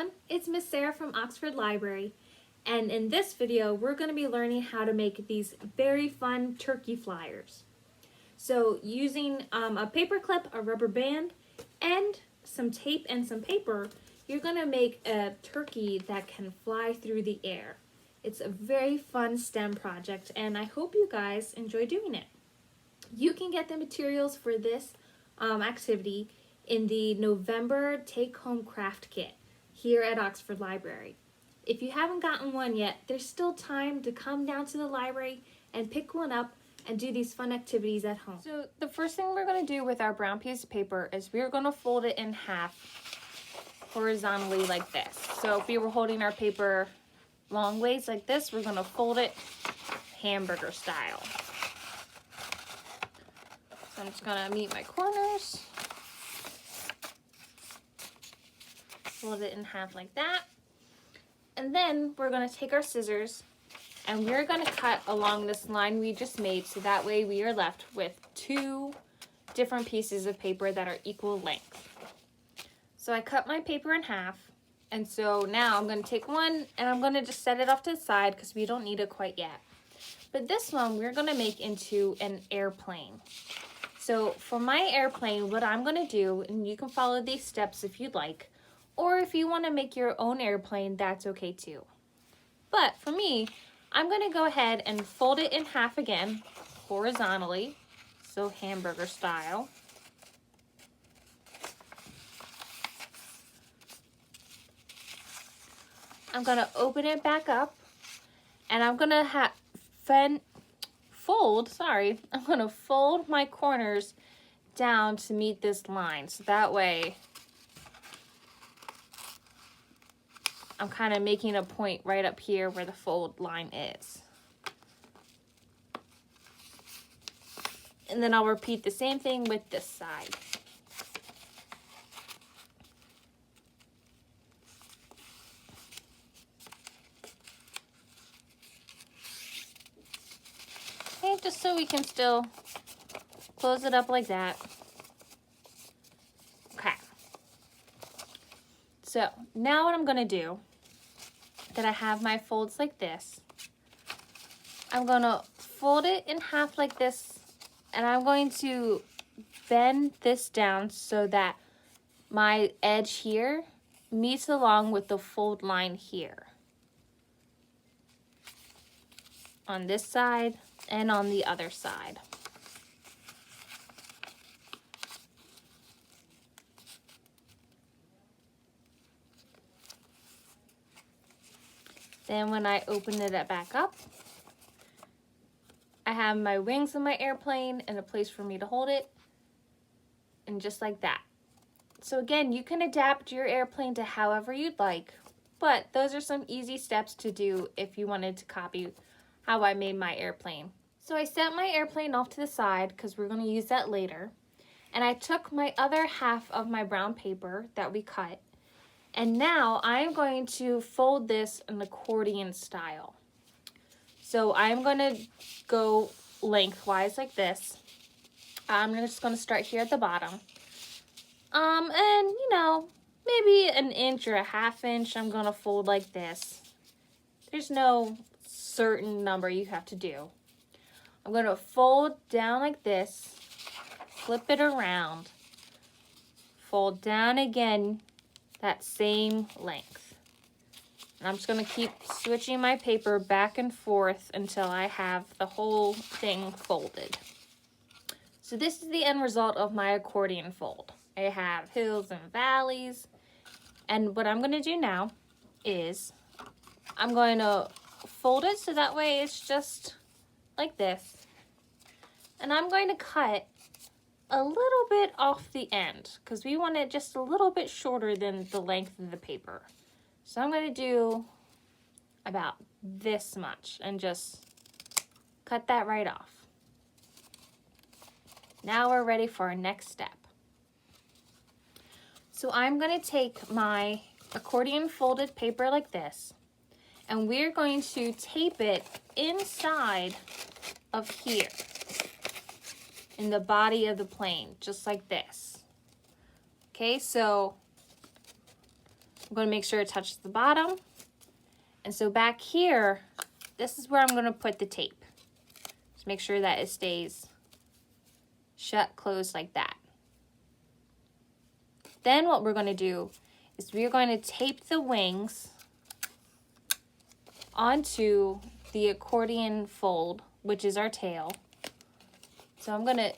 everyone, it's Miss Sarah from Oxford Library, and in this video we're going to be learning how to make these very fun turkey flyers. So using a paper clip, a rubber band, and some tape and some paper, you're going to make a turkey that can fly through the air. It's a very fun STEM project and I hope you guys enjoy doing it. You can get the materials for this activity in the November take-home craft kit here at Oxford Library. If you haven't gotten one yet, there's still time to come down to the library and pick one up and do these fun activities at home. So the first thing we're going to do with our brown piece of paper is we're going to fold it in half horizontally like this. So if we were holding our paper long ways like this, we're going to fold it hamburger style. So I'm just going to meet my corners. Fold it in half like that. And then we're going to take our scissors and we're going to cut along this line we just made, so that way we are left with two different pieces of paper that are equal length. So I cut my paper in half, and so now I'm going to take one and I'm going to just set it off to the side because we don't need it quite yet. But this one we're going to make into an airplane. So for my airplane, what I'm going to do, and you can follow these steps if you'd like, or if you want to make your own airplane, that's okay too. But for me, I'm going to go ahead and fold it in half again, horizontally, so hamburger style. I'm going to open it back up, and I'm going to I'm going to fold my corners down to meet this line, so that way I'm kind of making a point right up here where the fold line is. And then I'll repeat the same thing with this side. Okay, just so we can still close it up like that. Okay. So now what I'm going to do, that I have my folds like this, I'm going to fold it in half like this, and I'm going to bend this down so that my edge here meets along with the fold line here on this side and on the other side. Then when I open it back up, I have my wings of my airplane and a place for me to hold it, and just like that. So again, you can adapt your airplane to however you'd like, but those are some easy steps to do if you wanted to copy how I made my airplane. So I set my airplane off to the side because we're going to use that later, and I took my other half of my brown paper that we cut, and now I'm going to fold this in accordion style. So I'm going to go lengthwise like this. I'm just going to start here at the bottom. And you know, maybe an inch or a half inch I'm going to fold like this. There's no certain number you have to do. I'm going to fold down like this, flip it around, fold down again that same length. And I'm just going to keep switching my paper back and forth until I have the whole thing folded. So this is the end result of my accordion fold. I have hills and valleys. And what I'm going to do now is I'm going to fold it so that way it's just like this. And I'm going to cut a little bit off the end because we want it just a little bit shorter than the length of the paper. So I'm going to do about this much and just cut that right off. Now we're ready for our next step. So I'm going to take my accordion folded paper like this, and we're going to tape it inside of here in the body of the plane, just like this. Okay, so I'm going to make sure it touches the bottom. And so back here, this is where I'm going to put the tape. Just make sure that it stays shut, closed like that. Then what we're going to do is we're going to tape the wings onto the accordion fold, which is our tail. So I'm going to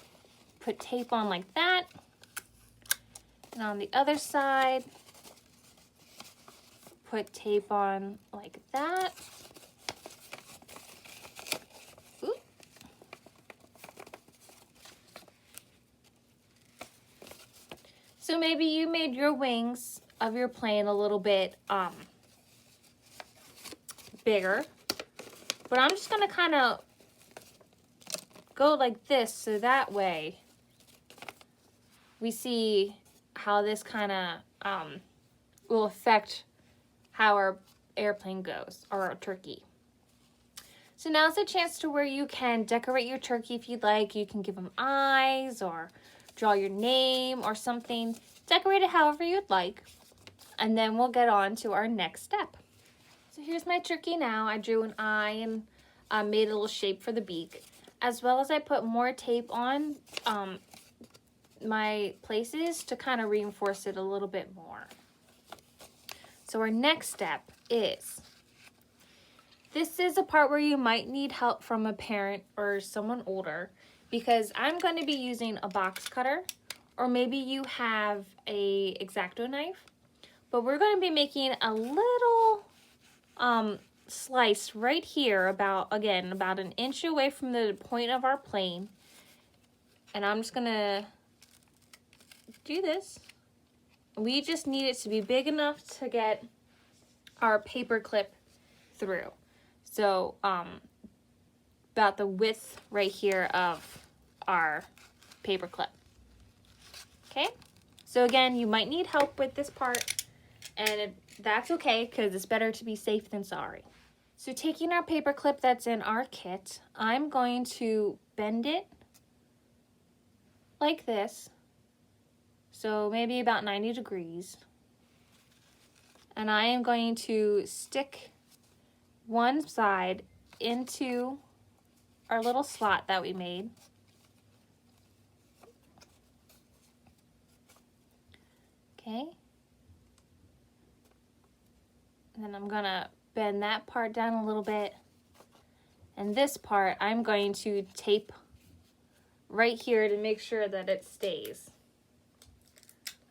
put tape on like that. And on the other side, put tape on like that. Oop. So maybe you made your wings of your plane a little bit bigger, but I'm just gonna kind of go like this so that way we see how this kind of will affect how our airplane goes, or our turkey. So now's the chance to where you can decorate your turkey if you'd like. You can give them eyes or draw your name or something. Decorate it however you'd like. And then we'll get on to our next step. So here's my turkey now. I drew an eye and made a little shape for the beak, as well as I put more tape on my places to kind of reinforce it a little bit more. So our next step is, this is a part where you might need help from a parent or someone older, because I'm going to be using a box cutter, or maybe you have a X-Acto knife, but we're going to be making a little slice right here, about an inch away from the point of our plane. And I'm just going to do this. We just need it to be big enough to get our paper clip through. So about the width right here of our paper clip. Okay, so again, you might need help with this part, and that's okay, because it's better to be safe than sorry. So taking our paper clip that's in our kit, I'm going to bend it like this, so maybe about 90 degrees. And I am going to stick one side into our little slot that we made. Okay. And then I'm gonna bend that part down a little bit. And this part I'm going to tape right here to make sure that it stays.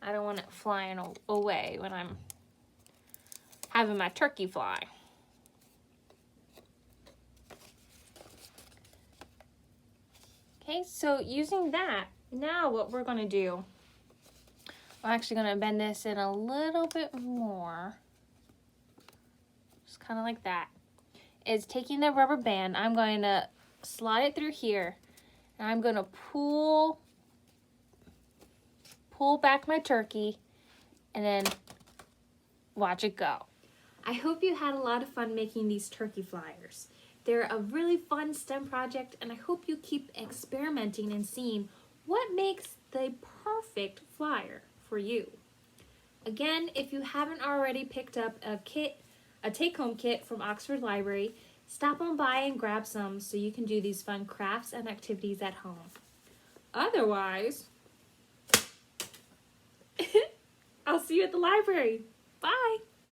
I don't want it flying away when I'm having my turkey fly. Okay, so using that, now what we're gonna do, I'm actually gonna bend this in a little bit more, just kind of like that, is taking the rubber band, I'm going to slide it through here, and I'm gonna pull back my turkey, and then watch it go. I hope you had a lot of fun making these turkey flyers. They're a really fun STEM project, and I hope you keep experimenting and seeing what makes the perfect flyer for you. Again, if you haven't already picked up a take-home kit from Oxford Library, stop on by and grab some so you can do these fun crafts and activities at home. Otherwise, I'll see you at the library. Bye!